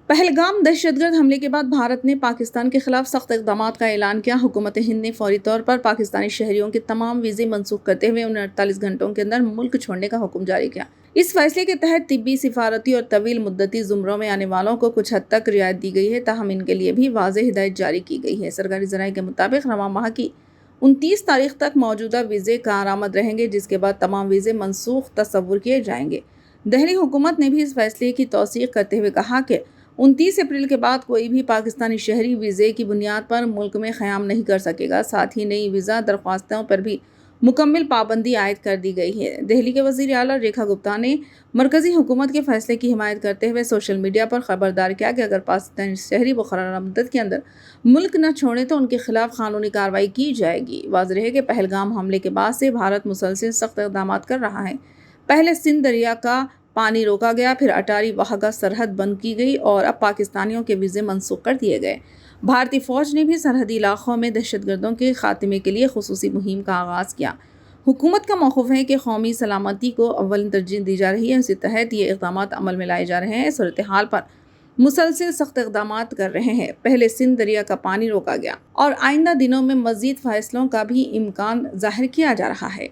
پہلگام دہشتگرد حملے کے بعد بھارت نے پاکستان کے خلاف سخت اقدامات کا اعلان کیا۔ حکومت ہند نے فوری طور پر پاکستانی شہریوں کے تمام ویزے منسوخ کرتے ہوئے انہیں 48 گھنٹوں کے اندر ملک چھوڑنے کا حکم جاری کیا۔ اس فیصلے کے تحت طبی، سفارتی اور طویل مدتی زمروں میں آنے والوں کو کچھ حد تک رعایت دی گئی ہے، تاہم ان کے لیے بھی واضح ہدایت جاری کی گئی ہے۔ سرکاری ذرائع کے مطابق رواں ماہ کی 29 تاریخ تک موجودہ ویزے کارآمد رہیں گے، جس کے بعد تمام ویزے منسوخ تصور کیے جائیں گے۔ دہلی حکومت نے بھی اس فیصلے کی توثیق کرتے ہوئے کہا کہ 29 اپریل کے بعد کوئی بھی پاکستانی شہری ویزے کی بنیاد پر ملک میں قیام نہیں کر سکے گا۔ ساتھ ہی نئی ویزا درخواستوں پر بھی مکمل پابندی عائد کر دی گئی ہے۔ دہلی کے وزیر اعلیٰ ریکھا گپتا نے مرکزی حکومت کے فیصلے کی حمایت کرتے ہوئے سوشل میڈیا پر خبردار کیا کہ اگر پاکستانی شہری مقررہ مدت کے اندر ملک نہ چھوڑیں تو ان کے خلاف قانونی کارروائی کی جائے گی۔ واضح ہے کہ پہلگام حملے کے بعد سے بھارت مسلسل سخت اقدامات کر رہا ہے۔ پہلے سندھ دریا کا پانی روکا گیا، پھر اٹاری واہگہ سرحد بند کی گئی اور اب پاکستانیوں کے ویزے منسوخ کر دیے گئے۔ بھارتی فوج نے بھی سرحدی علاقوں میں دہشت گردوں کے خاتمے کے لیے خصوصی مہم کا آغاز کیا۔ حکومت کا موقف ہے کہ قومی سلامتی کو اولین ترجیح دی جا رہی ہے، اسی تحت یہ اقدامات عمل میں لائے جا رہے ہیں۔ صورتحال پر مسلسل سخت اقدامات کر رہے ہیں۔ پہلے سندھ دریا کا پانی روکا گیا اور آئندہ دنوں میں مزید فیصلوں کا بھی امکان ظاہر کیا جا رہا ہے۔